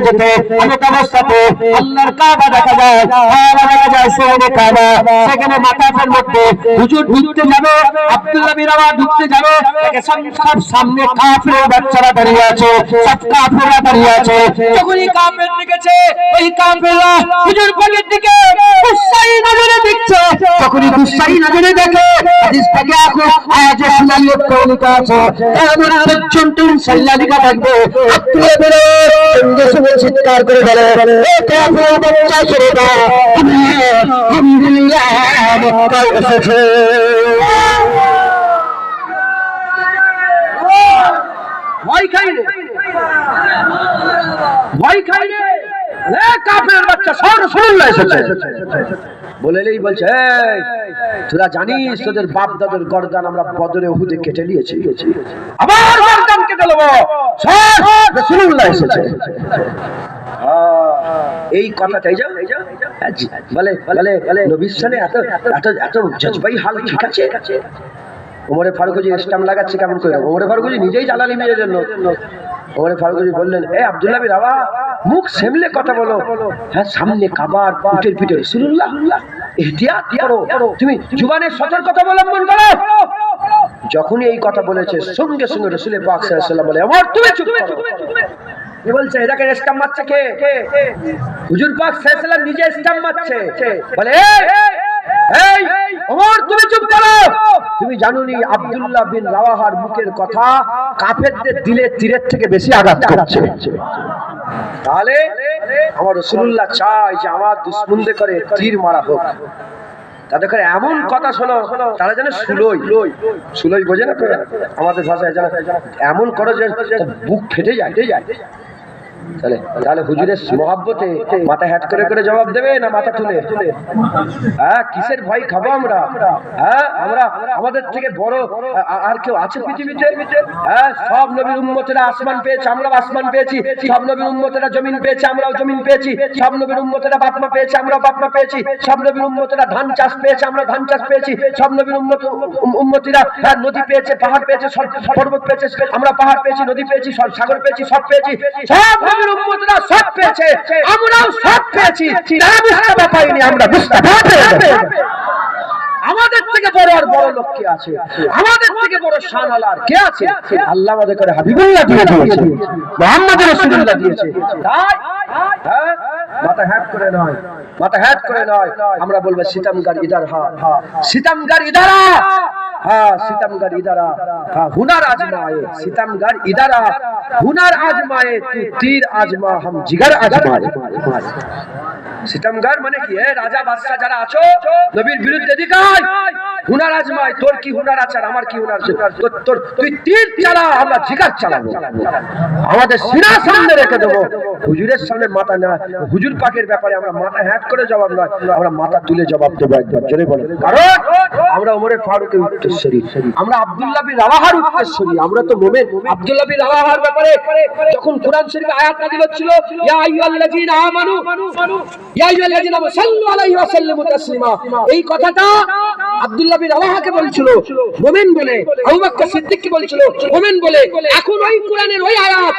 [SPEAKER 1] যেতে অনেক অবস্থাতে আল্লাহর কাবা দেখা যায়, শহরে কাবা। সেখানে মাথার মধ্যে হুজুর ঢুকতে যাবে, আব্দুল্লাহ বিন রাওয়াহা ঢুকতে যাবে, সব সামনে কাফের বাচ্চারা দাঁড়িয়ে আছে, সব কাফেররা দাঁড়িয়ে আছে। যখনই কাফের দেখেছে, ওই কাফেররা হুজুর পাকের দিকে গুসাই নজরে দেখছে। যখনই গুসাই নজরে দেখে, হাদিস পাকে আয়াতে সুনালিয়ত কওলিকা আছে, এমন পর্যন্ত ইনশাআল্লাহ লেখা থাকবে। আব্দুল্লাহ বিন রাওয়াহা সঙ্গে চিৎকার করে বলে, এ কাফের বাচ্চা ছেলেটা আলহামদুলিল্লাহ মক্কায় এসেছে। ভয় খাইলে কাফের বাচ্চা সব রাসূলুল্লাহ এসেছে বলেলেই বলছে, তোরা জানিস তোদের বাপ দাদার গর্দান আমরা বদরে উহুদে কেটে নিয়েছি, আবার গর্দান কেটে নেব, সব রাসূলুল্লাহ এসেছে। এই কথাটাই বলে নবীর সামনে এত জজবাই হাল ঠিক আছে। ওমরে ফারুকজি স্ট্যাম্প লাগাচ্ছে কেমন করে? ওমরে ফারুকজি নিজেই জ্বালানি মেয়ের জন্য। ওমরে ফারুকজি বললেন, এ আব্দুল্লাহ বিন রাওয়াহা, মুখ সামলে কথা বলো। হ্যাঁ, সামনে কাবার, পিঠের পিঠে রাসূলুল্লাহ, ইহতিয়াত করো, তুমি জুবানের সতর্কতা অবলম্বন করো। যখনই এই কথা বলেছে, সঙ্গে সঙ্গে রাসূল পাক সাল্লাল্লাহু আলাইহি ওয়াসাল্লাম বলে, ওমর তুমি চুপ করো। কি বলছে? এটাকে স্ট্যাম্প মারছে কে? হুজুর পাক সাল্লাল্লাহু আলাইহি ওয়াসাল্লাম নিজে স্ট্যাম্প মারছে, বলে, এই ওমর তুমি চুপ করো। তুমি জানোনি আব্দুল্লাহ বিন রাওয়াহার মুখের কথা কাফেরদের দিলে তীরের থেকে বেশি আঘাত করছে। তাহলে আমার রাসূলুল্লাহ চাই যে আমার দুশমনদের করে তীর মারা হোক, তাদের করে এমন কথা শোনো তারা যেন সুলই বোঝে না, আমাদের ভাষায় যেন এমন করো যে বুক ফেটে যায়। তাহলে হুজুরের মহব্বতে মাথা হ্যাট করে করে জবাব দেবে না মাথা তুলে? হ্যাঁ, কিসের ভয় খাবো আমরা? হ্যাঁ, আমরা আমাদের থেকে বড় আর কেউ আছে পৃথিবীতে? হ্যাঁ, সব নবীর উম্মতেরা আসমান পেয়েছে, আমরাও আসমান পেয়েছি। সব নবীর উম্মতেরা জমিন পেয়েছে, আমরাও জমিন পেয়েছি। সব নবীর উম্মতেরা বাপমা পেয়েছে, আমরাও বাপমা পেয়েছি। সব নবীর উম্মতেরা ধান চাষ পেয়েছে, আমরা ধান চাষ পেয়েছি। সব নবীর উম্মতিরা নদী পেয়েছে, পাহাড় পেয়েছে, পর্বত পেয়েছে, আমরা পাহাড় পেয়েছি, নদী পেয়েছি, সাগর পেয়েছি, সব পেয়েছি। সব নবীর উম্মতেরা সব পেয়েছে, আমরাও সব পেয়েছি। তারা মুস্তাফা পাইনি, আমরা মুস্তাফা পেয়েছি। আমাদের থেকে বড় আর বড় লোক কে আছে? আমাদের থেকে বড় শানওয়ালা আর কে আছে? আল্লাহ আমাদের করে হাবিবুল্লাহ দিয়ে দিয়েছে, মুহাম্মদ রাসূলুল্লাহ দিয়েছে। তাই মাথা হ্যাট করে নয়, মাথা হ্যাট করে নয়। আমরা বলবো সিতমগর ইদার, হ্যাঁ সিতমগর ইদারা, हाँ सितमगर इधरा, हाँ हुनर आजमाए, सितमगर इधरा हुनर आजमाए, तू तीर आजमा हम जिगर आजमाए। सितमगर মানে কি? রাজা বাদশা যারা আছো, নবীর বিরুদ্ধে দিকায় হুনার আজমায়। তোর কি হুনার আছে আর আমার কি হুনার আছে? তোর তুই তীর চালা, আমরা জিগার চালাবো। আমাদের সিনা সামনে রেখে দেবো, হুজুরের সামনে মাথা না। হুজুর পাকের ব্যাপারে আমরা মাথা হ্যাট করে জবাব নয়, আমরা মাথা তুলে জবাব দেবো। একবার জোরে বলেন। কারণ আমরা ওমরে ফারুকের উত্তরসূরি, আমরা আব্দুল্লাহ বিন রাওয়াহার উত্তরসূরি, আমরা তো মুমিন। আব্দুল্লাহ বিন রাওয়াহার ব্যাপারে যখন কুরআন শরীফে আয়াত নাযিল হচ্ছিল, ইয়া আইয়ুহাল্লাযীনা আমানু ইয়া আইয়ুহাল্লাযীনা সাল্লু আলাইহি ওয়া সাল্লিমু তাসলিমা, এই কথাটা আব্দুল্লাহ বিন রাওয়াহাকে বলছিল মুমিন বলে, আবু বকর সিদ্দিককে বলছিল মুমিন বলে। এখন ওই কুরআনের ওই আয়াত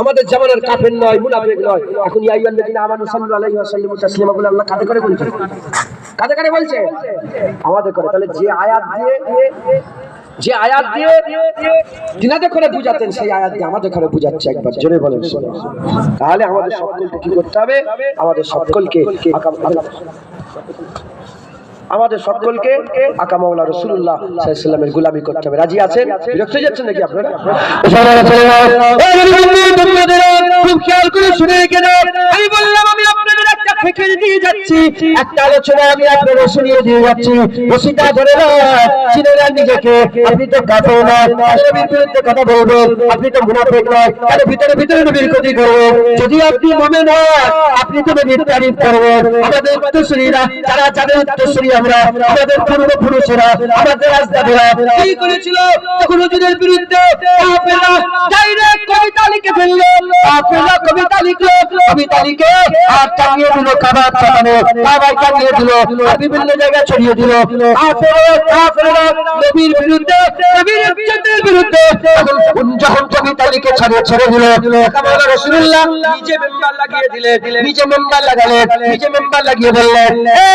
[SPEAKER 1] আমাদের জামানার কাফের নয়, মুনাফিক নয়। এখন ইয়া আইয়ুহাল্লাযীনা আমানু সাল্লু আলাইহি ওয়া সাল্লিমু তাসলিমা বলে আল্লাহ কাদের করে বলছে? কাদের করে বলছে? আমাদের করে। তাহলে যে আয়াত দিয়ে তিনাদের করে বুঝাতেন, সেই আয়াত দিয়ে আমাদের করে বুঝাচ্ছে। একবার জোরে বলেন। তাহলে আমাদের সকলকে কি করতে হবে? আমাদের সকলকে আকা মাওলা রাসূলুল্লাহ সাল্লাল্লাহু আলাইহি ওয়াসাল্লামের গোলামি করতে হবে। রাজি আছেন? বিরক্ত হয়ে যাচ্ছেন নাকি আপনারা? খুব খেয়াল করে শুনে গেল। আমি বললাম আমি আপনাদের একটা ফিকির দিয়ে যাচ্ছি, একটা আলোচনা আমি আপনাদের শুনিয়ে দিয়ে যাচ্ছি। রশিদা ধরে না, চিনে না নিজেকে। আপনি তো কাফের না, নবীর বিরুদ্ধে কথা বলবেন। আপনি তো মুনাফিক নয়, তাহলে ভিতরে ভিতরে নবীর ক্ষতি করবেন। যদি আপনি মুমিন হন, আপনি তো নবীর তারিফ করবেন। আমাদের উত্তরসূরিরা, যারা যাদের উত্তরসূরি আমরা, আমাদের পূর্বপুরুষেরা, আমাদের আজদাদেরা কি করেছিল? তখন হুজুরের বিরুদ্ধে কাফেররা ডাইরেক্ট কবিতা লিখে ফেললো। কাফেররা কবিতা লিখলো, কবিতা লিখে আর টাঙিয়ে দিল কাবার সামনে, কাবায় টাঙিয়ে দিল, আর বিভিন্ন জায়গায় ছড়িয়ে দিল। কাফেররা নবীর বিরুদ্ধে, নবীর ইজ্জতের বিরুদ্ধে যখন কবিতা লিখে ছেড়ে দিল, কামাল রাসূলুল্লাহ নিজে মেম্বার লাগিয়ে দিলেন, নিজে মেম্বার লাগালেন, নিজে মেম্বার লাগিয়ে বললেন, এ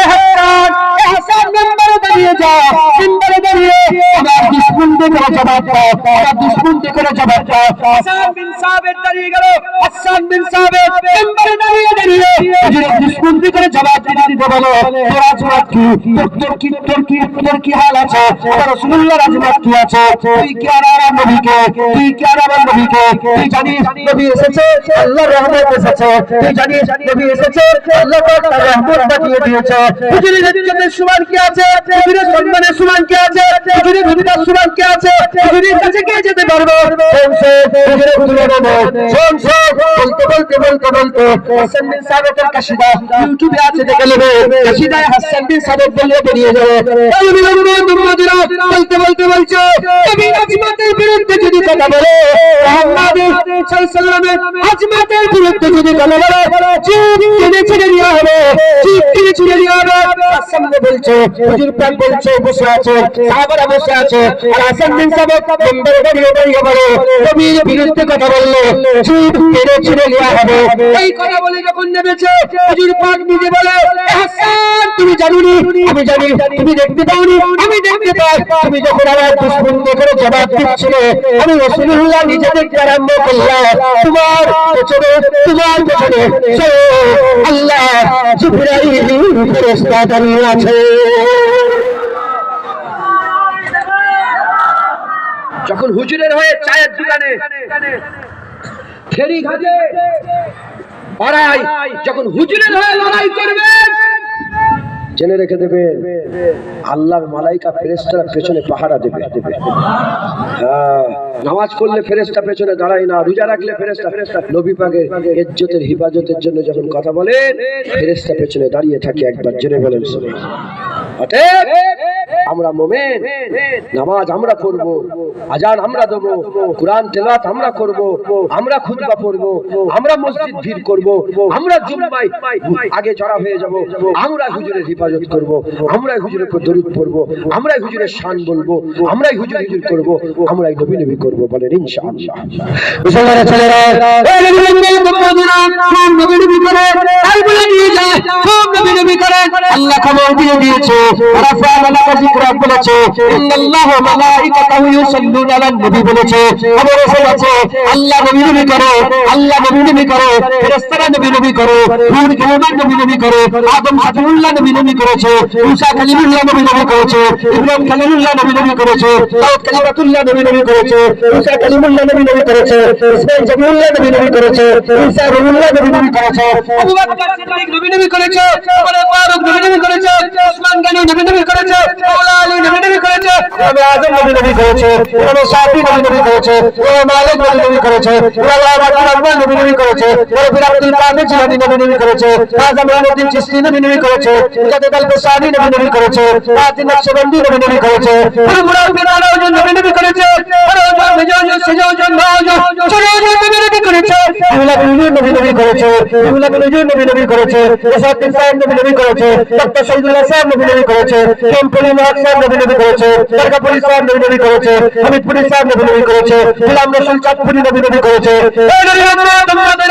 [SPEAKER 1] হাসান মেম্বারে দাঁড়িয়ে যা, মেম্বারে দাঁড়িয়ে আমার দুশমনদের করে জবাব দাও, আমার দুশমনদের করে জবাব দাও। হাসান বিন সাবিত দাঁড়িয়ে গেল, হাসান বিন সাবিত মেম্বারে দাঁড়িয়ে হুজুরের দুশমনদের করে জবাব দিতে বলো, তোর আজমাত কি, তোর কি হাল আছে? আমার রাসূলুল্লাহ আজমাত কি আছে? তুই কি আর আমার নবীকে, তুই কি আর আমার নবীকে, তুই জানিস নবী এসেছে, আল্লাহর রহমত এসেছে, তুই জানিস নবী এসেছে, আল্লাহ পাক তার রহমত পাঠিয়ে দিয়েছে। হুজুরের ইজ্জতের সমান কি আছে? হুজুরের সম্মানের সমান কি আছে? হুজুরের ভূমিকার সমান কি আছে? হুজুরের কাছে কে যেতে পারবে? হুজুরের তুলনা নয়। বলতে হাসান বিন সাবিতের কাশিদা ইউটিউবে আছে, দেখে নেবে। কাশিদায় হাসান বিন সাবিত বলে বেরিয়ে যাবে। বলতে বলছে নবীর আজমাতের বিরুদ্ধে যদি কথা বলে, মুহাম্মদ সাল্লাল্লাহু আলাইহি ওয়াসাল্লামের আজমাতের বিরুদ্ধে যদি কথা বলে, জিভ ছিঁড়ে দেওয়া হবে, জিভ ছিঁড়ে দেওয়া হবে। সামনে বলছে, হুজুর পাক বলছে, বসে আছে, সাহাবারা বসে আছে, আর হাসান বিন সাবিত মেম্বারে দাঁড়িয়ে বলে নবীর বিরুদ্ধে কথা বললে জিভ ছিঁড়ে দেওয়া হবে। এই কথা বলে যখন নেমেছে, হুজুর পাক নিজে বলে, হাসান তুমি জানোনি, আমি জানি, তুমি দেখতে পাওনি, আমি দেখতে পাই। তুমি যখন আমার দুশমনদের করে জবাব দিচ্ছিলে, আমি রাসূলুল্লাহ নিজে দেখতে আরম্ভ করলাম। তোমার পেছনে আল্লাহ জিবরাইল ফেরেশতা দাঁড়িয়ে আছে। যখন হুজুরের হয়ে চায়ের দোকানে, ফেরি ঘাটে পাড়ায় যখন হুজুরের হয়ে লড়াই করবেন, জেনে রেখে দেবে আল্লাহর মালাইকা ফেরেশতারা পেছনে পাহারা দেবে। নামাজ পড়লে ফেরেশতা পেছনে দাঁড়ায় না, রোজা রাখলে ফেরেশতা নবী পাকের ইজ্জতের হিফাজতের জন্য যখন কথা বলেন ফেরেশতা পেছনে দাঁড়িয়ে থাকে। একবার জোরে বলেন সুবহানাল্লাহ। অতএব আমরা মুমিন, নামাজ আমরা পড়বো, আজান আমরা দেবো, কোরআন তেলাওয়াত আমরা করব, আমরা খুতবা পড়ব, আমরা মসজিদ ভিড় করব, আমরা জুম্মায় আগে জড়া হয়ে যাব, আমরা হুজুরের হিফাজত করব, আমরা হুজুরের উপর দরুদ পড়ব, আমরা হুজুরের শান বলবো, আমরা হুজুর হুজুর করব, আমরা নবী নবী করব। বলেন ইনশাআল্লাহ। মুসলমানের ছেলেরা এই নবী নবী করে তাই বলে নিয়ে যায়, সব নবী নবী করে। আল্লাহ খবর দিয়ে দিয়েছে, রাফা'না লাকা যিকরাক বলেছে, ইন্নাল্লাহা ওয়া মালাইকাতাহু ইউসাল্লুনা আলান নবী বলেছে। খবর এসেছে আল্লাহ নবী নবী করে, আল্লাহ নবী নবী করে, ফেরেশতারা নবী নবী করে, নূর কালাম নবী নবী করে, আদম সাফিউল্লাহ নবী নবী করেছে, ঈসা কালিমুল্লাহ নবী নবী করেছে, ইব্রাহিম কালিমুল্লাহ নবী নবী করেছে, দাউদ কালিমাতুল্লাহ নবী নবী করেছে, ঈসা কালিমুল্লাহ নবী নবী করেছে, ইসমাঈল জামিউল্লাহ নবী নবী করেছে, ঈসা রুহুল্লাহ নবী নবী করেছে, আবু বকর সিদ্দিক নবী নবী করেছে, ওমর ফারুক নবী নবী করেছে, ওসমান গনি নবী নবী করেছে, মাওলা আলী নবী নবী করেছে, ইমাম আযম নবী নবী করেছে, ইমাম শাফি নবী নবী করেছে, ইমাম মালিক নবী নবী করেছে, ইমাম আবু হানিফা নবী নবী করেছে, রবি আব্দুল কাদের জিলানী নবী নবী করেছে, আযম আলাউদ্দিন চিশতি নবী নবী করেছে, মুজাদ্দিদ আল-বুসারি নবী নবী করেছে, ফাতিমা নকশবন্দি নবী নবী করেছে, মুরাব্বিদ আলাউদ্দিন নবী নবী করেছে, রওজা মিজাজ সিজাজ নাজ সুরাজ নবী নবী করেছে, ইউলাদ নবী নবী করেছে, ইউলাদ নবী নবী করেছে, ইসাদ সাহেব নবী নবী করেছে, ডক্টর শহীদুল্লাহ সাহেব নবী নবী করেছে, কেমপুরি মাহমুদ সাহেব নবী নবী করেছে, দরগাপুরি সাহেব নবী নবী করেছে, হামিদপুরি সাহেব নবী নবী করেছে, গোলাম রসুল চাঁদপুরি নবী নবী করেছে, এই আমাদের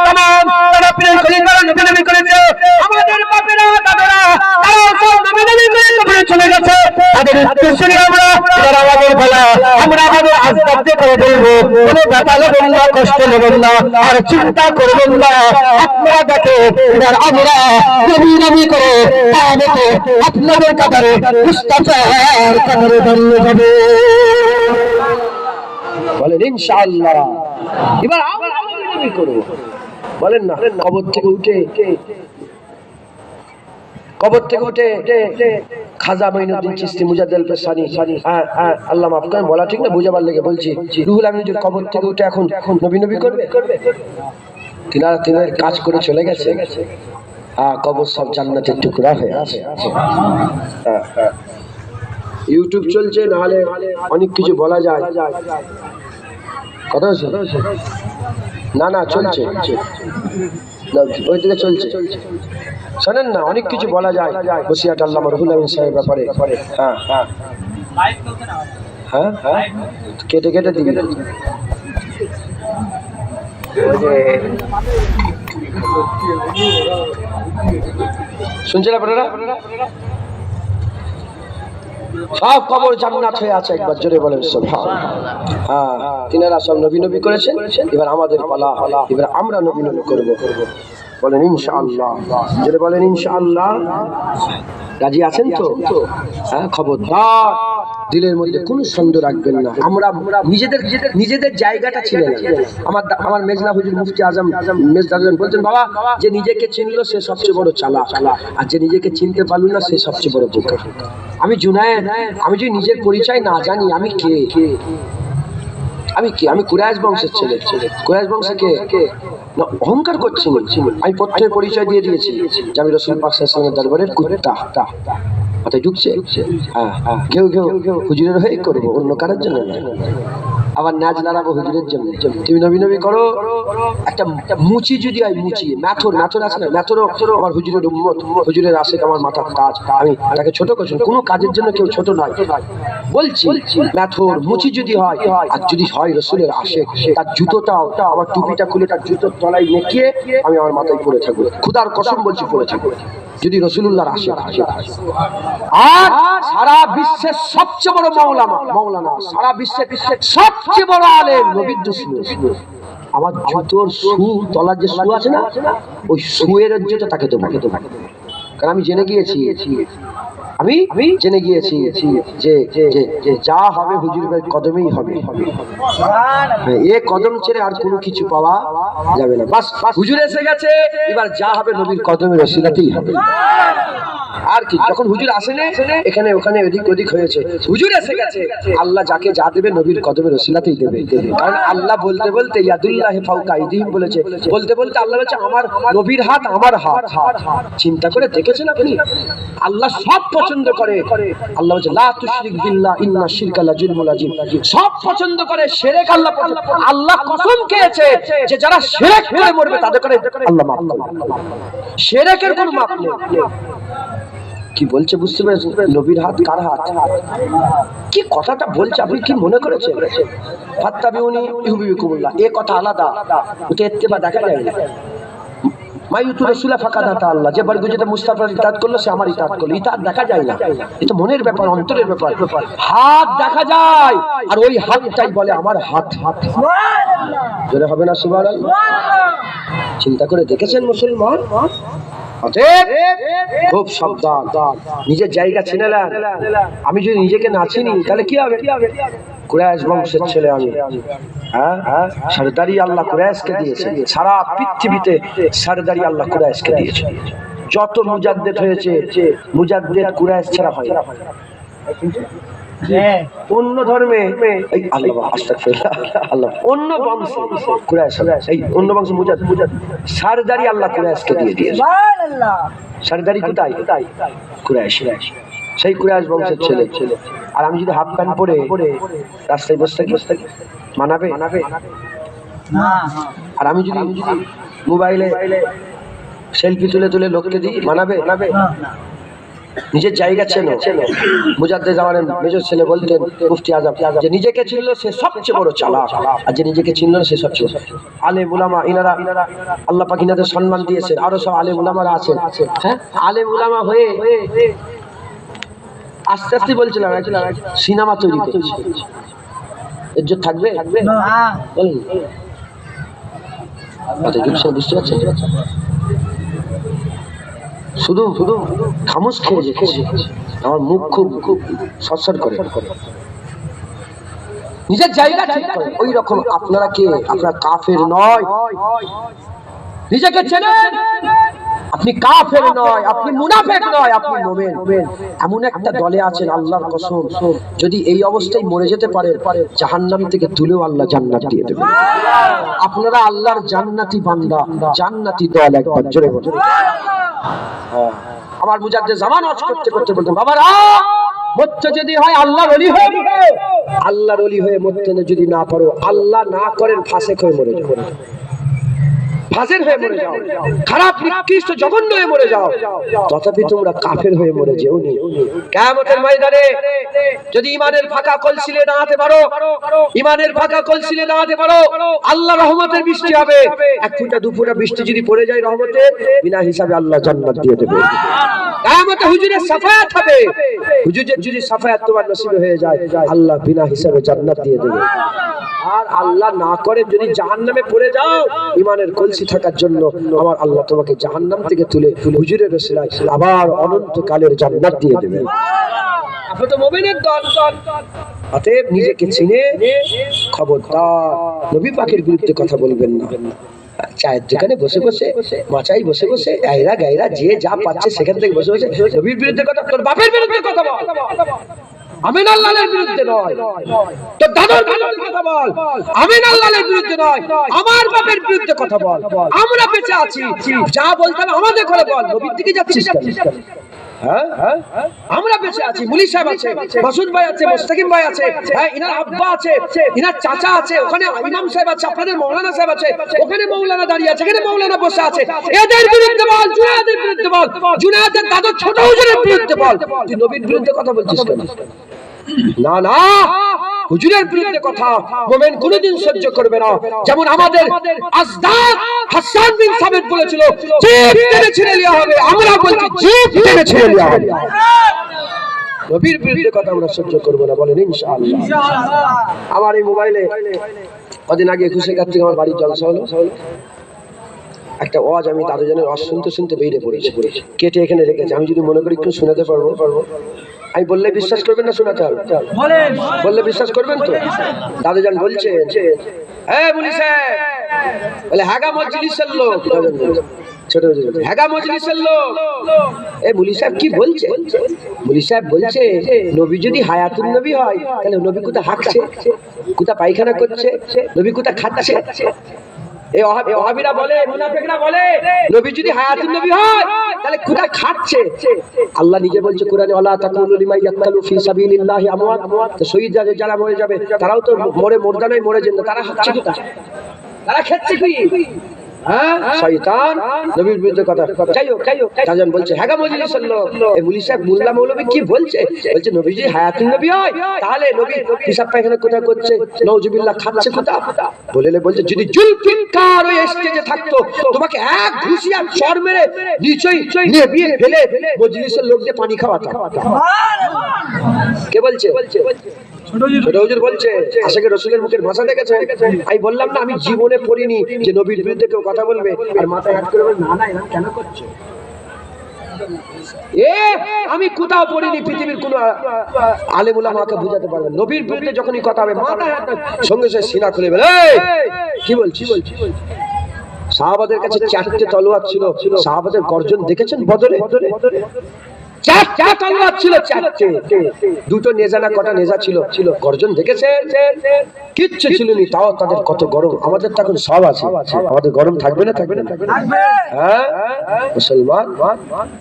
[SPEAKER 1] तमाम তারা প্রিয় খলিফা নবী নবী করেছে, আমাদের বাপেরা দাদারা তারা সব নবী নবী করে চলে গেছে। তাদের উত্তরসূরি আমরা, যারা আমাদের ভালো, আমরা আমাদের আজদাবকে করে দেবো, কোনো ব্যথা নেবেন না, কষ্ট নেবেন না, আর চিন্তা করবেন না। আপনারা দেখে এবার আমরা নবী নবী করে তাদেরকে আপনাদের কাতারে মুস্তাফার কাতারে দাঁড়িয়ে যাবে। বলেন ইনশাআল্লাহ। এবার আমরা নবী করব, বলেন না। কবর থেকে উঠে খাজা মাইনুদ্দিন চিশতি মুজাদ্দিদ আল-ফসানি, আল্লাহ মাফ করেন বলা ঠিক না, বুঝাবার লেগে বলছি, রুহুল আমিন হুজুর কবর থেকে উঠে এখন নবী নবী করবে? তিনার কাজ করে চলে গেছে। কবর সব জান্নাতের টুকরা হয়ে আছে। ইউটিউব চলছে, নাহলে অনেক কিছু বলা যায়। কথা হচ্ছে না চলছে, ওই দিকে চলছে, শোনেন না, অনেক কিছু বলা যায় বসিয়াট আল্লামা রুহুল আমিন সাহেবের ব্যাপারে। হ্যাঁ কেটে দিবি। শুনছেন আপনারা? সব কবর জান্নাত হয়ে আছে, একবার জোরে বলেন সুবহানাল্লাহ। তিনারা সব নবী নবী করেছেন, এবার আমাদের পালা, এবার আমরা নবী নবী করব। বলেন ইনশাআল্লাহ, জোরে বলেন ইনশাআল্লাহ। রাজি আছেন তো? খবরদার দিলের মধ্যে কোনো সন্দেহ রাখবেন না। আমরা নিজেদের জায়গাটা ছিল না। আমার মেজনা হুজুর মুফতি আজম মেজদারজন বলতেন, বাবা যে নিজেকে চিনলো সে সবচেয়ে বড় চালাক, আর যে নিজেকে চিনতে পারলো না সে সবচেয়ে বড় বোকা। আমি জুনায়েদ, আমি যদি নিজের পরিচয় না জানি আমি কে, আমি কুরাইশ বংশের ছেলে। কুরাইশ বংশে কে না অহংকার করছি। আমি প্রথমে পরিচয় দিয়ে দিয়েছি যে আমি রাসূল পাক সাল্লাল্লাহু আলাইহি ওয়াসাল্লামের দরবারের কুত্তা। মাথায় ঢুকছে? ঘেউ হুজুরের হয়ে করবো, অন্য কারোর জন্য না। আবার নাচ নাড়াবো হুজুরের জন্য। তুমি নবী নবী করো। একটা মুচি যদি হয়, মুচি ম্যাথর আছে না, ম্যাথরও আমার হুজুরের উম্মত, হুজুরের আশিক, আমার মাথার তাজ। আমি তাকে ছোট করছি, কোনো কাজের জন্য কেউ ছোট নয় বলছি। ম্যাথর মুচি যদি হয়, আর যদি হয় রসুলের আশিক, তার জুতোটাও, আমার টুপিটা খুলে তার জুতোর তলায় নেকিয়ে আমি আমার মাথায় পরে থাকবো। খুদার কসম বলছি পরে থাকবো, যদি রসুলুল্লাহর আশিক। আর সারা বিশ্বের সবচেয়ে বড় মৌলানা, সারা বিশ্বের সবচেয়ে বড় আলেম, নবীর দুশমন। আমার জুতোর শু তলার যে শু আছে না, ওই শুয়ের জুতো তাকে তো কারণ আমি জেনে গিয়েছি যে যা হবে হুজুর ভাই কদমেই হবে। এ কদম ছেড়ে আর কোনো কিছু পাওয়া যাবে না। বাস হুজুর এসে গেছে, এবার যা হবে নবীর কদমের ওসিলাতেই হবে। আর কি যখন হুজুর আসেন এখানে ওখানে এদিক ওদিক হয়েছে, হুজুর এসে গেছে, আল্লাহ যাকে যা দেবে নবীর কদমের ওসিলাতেই দেবে। কারণ আল্লাহ বলতে বলতে ইয়াদুল্লাহি ফাওকা আইদিহিম বলেছে, বলতে বলতে আল্লাহ বলেছে আমার নবীর হাত আমার হাত। চিন্তা করে দেখেছেন আপনি? আল্লাহ সব পছন্দ করে। আল্লাহ বলছে লা তুশরিক বিল্লাহ ইন্না শিরকা লাযুলমুন আযীম। সব পছন্দ করে, শিরক আল্লাহ পছন্দ। আল্লাহ কসম খেয়েছে যে যারা শিরক করে মরবে তাদের করে আল্লাহ মাফ করবে। শিরকের কোনো মাপ নেই। কি বলছে বুঝতে পেরেছেন? নবীর হাত কার হাত? কি কথাটা বলছে আপনি কি মনে করেছেন? ফাত্তাবিউনি ইউহিব্বুকুমুল্লাহ, এই কথা আলাদা, ওটা ইত্তেবা দেখা যায় না। মাইয়ুতু রাসূলা ফাকাদ আতা আল্লাহ, যে বারগুলো যেটা মুস্তাফার ইতাআত করলো সে আমার ইতাআত করলো। ইতাআত দেখা যায় না, এটা মনের ব্যাপার, অন্তরের ব্যাপার। হাত দেখা যায়, আর ওই হাতটাই বলে আমার হাত। সুবহানাল্লাহ, জোরে হবে না সুবহানাল্লাহ? চিন্তা করে দেখেছেন মুসলমান? খুব সাবধান, নিজের জায়গা চিনে নেন। আমি যদি নিজেকে না চিনি তাহলে কি হবে? কুরাইশ বংশের ছেলে আমি, হ্যাঁ, সরদারি আল্লাহ কুরাইশকে দিয়েছে। সারা পৃথিবীতে সরদারি আল্লাহ কুরাইশকে দিয়েছে। যত মুজাদ্দেদ হয়েছে, মুজাদ্দেদ কুরাইশ ছাড়া হয় না। অন্য ধর্মে আল্লাহ আস্তাগফিরুল্লাহ, আল্লাহ অন্য বংশ কুরাইশ, এই অন্য বংশ মুজাদ্দেদ, সরদারি আল্লাহ কুরাইশকে দিয়ে দিয়েছে। সুবহানাল্লাহ, সরদারি কোথায়? কুরাইশ, সেই কুরাইশ বংশের ছেলে। আর আমি যদি হাফ প্যান্ট পরে রাস্তায় বসে থাকি মানাবে? আর আমি যদি মোবাইলে সেলফি তুলে তুলে লোককে দিই মানাবে? নিজের জায়গা চেনো। মুজাদ্দেদ জামানের মেজর ছেলে বলতেন মুফতি আজম, যে নিজেকে চিনল সে সবচেয়ে বড় চালাক, আর যে নিজেকে চিনল না সে সবচেয়ে আলেম উলামা। ইনারা আল্লাহ পাক ইনাদের সম্মান দিয়েছেন, আরো সব আলেম উলামারা আছেন। হ্যাঁ, আলেম উলামা হয়ে আস্তে আস্তে বলছিলাম সিনেমা তৈরি করছি, ইজ্জত থাকবে? বলেন বুঝতে পারছেন? শুধু শুধু খামোশ খেয়ে যেতেছি, আমার মুখ খুব খুব সরসর করে। নিজের জায়গা ঠিক করে। ওই রকম আপনারা কে? আপনারা কাফের নয়, নিজেকে চেনেন। আপনি কাফের নয়, আপনি মুনাফিক নয়, আপনি মুমিন। এমন একটা দলে আছেন আল্লাহর কসম, যদি এই অবস্থায় মরে যেতে পারে জাহান্নাম থেকে তুলেও আল্লাহ জান্নাত দিয়ে দেবে। আপনারা আল্লাহর জান্নাতি বান্দা, জান্নাতি দল। একবার জোরে বলুন। আমার মুজাদ্দেদ জামান ওয়াজ করতে করতে বলতেন, বাবারা মরতে যদি হয় আল্লাহর ওলি হয়ে, আল্লাহর ওলি হয়ে মরতে যদি না পারো, আল্লাহ না করেন ফাসিক হয়ে মরে যাও, ফাসিক হয়ে মরে যাও, খারাপ নিকৃষ্ট জঘন্য হয়ে মরে যাও, তথাপি তোমরা কাফের হয়ে মরে যেও নি। কিয়ামতের ময়দানে যদি ইমানের ফাঁকা কলসিলে দাঁড়াতে পারো, ইমানের ফাঁকা কলসিলে দাঁড়াতে পারো, আল্লাহ রহমতের বৃষ্টি হবে। এক ফুটা দু ফুটা বৃষ্টি যদি পড়ে যায় রহমতের, বিনা হিসাবে আল্লাহ জান্নাত দিয়ে দেবে। কিয়ামতে হুজুরের শাফায়াত হবে, হুজুরের যদি শাফায়াত তোমার নসিবে হয়ে যায়, আল্লাহ বিনা হিসাবে জান্নাত দিয়ে দেবে। আর আল্লাহ না করে যদি জাহান্নামে পড়ে যাও, ইমানের কলসি থাকার জন্য আমার আল্লাহ তোমাকে জাহান্নাম থেকে তুলে হুজুরের ওসিলায় আবার অনন্তকালের জান্নাত দিয়ে দেবে। আপনি তো মুমিনের দল। অতএব নিজেকে চিনে খবরদার নবী পাকের বিরুদ্ধে কথা বলবেন না। চায়ের দোকানে বসে বসে, মাচাই বসে বসে, আইরা গাইরা যে যা পাচ্ছে সেখান থেকে বসে বসে নবীর বিরুদ্ধে কথা, তোর বাপের বিরুদ্ধে কথা বল, আমিন আল্লাহর বিরুদ্ধে নয়। তোর দাদার বিরুদ্ধে কথা বল, আমিন আল্লাহর বিরুদ্ধে নয়, আমার বাপের বিরুদ্ধে কথা বল। আমরা বেঁচে আছি, যা বলতে হবে আমাদের করে বল। নবীর দিকে যাচ্ছিস কেন? হ্যাঁ, আমরা বেঁচে আছি। মুলি সাহেব আছে, মাসুদ ভাই আছে, মুস্তাকিম ভাই আছে, হ্যাঁ, ইনার আব্বা আছে, ইনার চাচা আছে, ওখানে ইমাম সাহেব আছে, আপনাদের মৌলানা সাহেব আছে, ওখানে মৌলানা দাঁড়িয়ে আছে, এখানে মৌলানা বসে আছে। এদের বিরুদ্ধে বল, জুনায়েদের বিরুদ্ধে বল, জুনায়েদের দাদু ছোট হুজুরের বিরুদ্ধে বল। তুই নবীর বিরুদ্ধে কথা বলছিস কেন? না না, হুজুরের বিরুদ্ধে কথা মুমিন কোনদিন সহ্য করবে না। যেমন আমাদের আজদাদ হাসান বিন সাবিত বলেছিল, জিভ টেনে ছিঁড়ে নেওয়া হবে, আমরা বলছি জিভ টেনে ছিঁড়ে নেওয়া হবে। নবীর বিরুদ্ধে কথা আমরা সহ্য করব না, বলেন ইনশাআল্লাহ। আমার এই মোবাইলে কদিন আগে 21 কার্তিক আমার বাড়ির জলসা হলো, একটা ওয়াজ আমি দাদুজানের ওয়াজ শুনতে শুনতে বেরিয়ে পড়েছি, কেটে এখানে রেখেছি। আমি যদি মনে করি একটু শোনাতে পারবো, আমি বললে বিশ্বাস করবেন না? শোনাতে হবে, বললে বিশ্বাস করবেন তো? দাদুজান বলছে, হ্যাঁ মুলি সাহেব, বলে হাগা মজলিসের লোক, ছোট হুজুর হ্যাঁ গা মজলিসের লোক। এই মুলি সাহেব কি বলছে? মুলি সাহেব বলছে নবী যদি হায়াতুন নবী হয় তাহলে নবী কোথা হাঁকছে, কোথা পায়খানা করছে, নবী কোথা খাচ্ছে? এই ওয়াহাবিরা বলে, মুনাফিকরা বলে নবী যদি হায়াতুন নবী হয় তাহলে কোথা খাচ্ছে? আল্লাহ নিজে বলছে কোরআনে, ওয়ালা তাকুলু লিমান ইয়াকতালু ফি সাবিলিল্লাহি আমওয়াত। তো শহীদ যারা মরে যাবে তারাও তো মরদানায় মরে যাবে, তারা খাচ্ছে কোথা? তারা খাচ্ছে কি? হ্যাঁ শয়তান নবীর বিরুদ্ধে কথা। যাই হোক তাজন বলছে হ্যাঁ গা মজলিসের লোক। এই মুলি সাহেব মোল্লা মৌলবী কি বলছে? বলছে নবী যদি হায়াতুন নবী হয় তাহলে নবী পেশাব পায়খানা কোথায় করছে, নাউজুবিল্লাহ খাচ্ছে কোথা? বলছে যদি জুলফিকার ওই স্টেজে থাকতো তোমাকে এক ঘুষিয়া চড় মেরে নিচেই নেবিয়ে ফেলে মজলিসের লোকদের পানি খাওয়াতো। কে বলছে? ছোট হুজুর বলছে। আশিকে রাসূলের মুখের ভাষা দেখেছে? আমি বললাম না আমি জীবনে পড়িনি যে নবীর বিরুদ্ধে কেউ কথা বলবে আর মাথায় হাত করে বলবে না এরা কেন করছে। আমি কোথাও পড়িনি, পৃথিবীর কোন আলেম উলামাকে বুঝাতে পারবে নবীর বিরুদ্ধে যখনই কথা হবে মাথায় হাত সঙ্গে সঙ্গে সিনা খুলে বলে কি বলছিস? সাহাবাদের কাছে 4টে তলোয়ার ছিল। সাহাবাদের গর্জন দেখেছেন বদরে? 4টা তলোয়ার ছিল, 4টে। 2টো নেজা না কটা নেজা ছিল, গর্জন দেখেছেন? কিচ্ছু ছিল না, তাও তাদের কত গরম। আমাদের তো এখন সব আছে, আমাদের গরম থাকবে না? হ্যাঁ মুসলমান।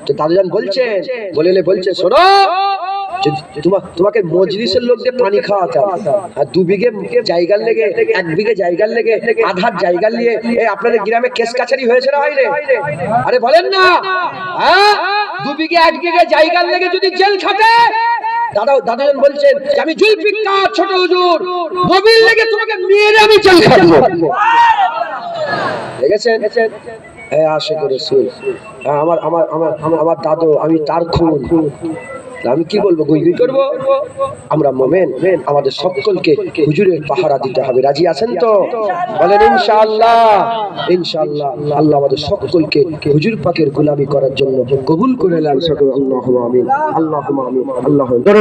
[SPEAKER 1] তো দাদাজান বলছে শোনো, তোমাকে মজলিসের লোকদের পানি খাওয়াতে আর 2 বিঘে জায়গার লেগে 1 বিঘে জায়গার লেগে আধার জায়গা নিয়ে আপনাদের গ্রামে কেস কাছারি হয়েছে না হয়নি? আরে বলেন না। হ্যাঁ 2 বিঘে 1 বিঘে জায়গার লেগে যদি জেল খাটে, দাদাজান বলছেন আমি জুলফিকার ছোট হুজুর নবীর লেগে তোমাকে মেরে আমি জেল খাটবো। দেখেছেন? আশিকে রাসূল আমার দাদু, আমি তার খুন। আমি কি বলবো? গুই করবো? আমরা মোমেন, আমাদের সকলকে হুজুরের পাহারা দিতে হবে। রাজি আছেন তো? বলেন ইনশাআল্লাহ। আল্লাহ আমাদের সকলকে হুজুর পাকের গোলামি করার জন্য কবুল করে নেন সকল। আল্লাহুম্মা আমিন, আল্লাহুম্মা আমিন, আল্লাহুম্মা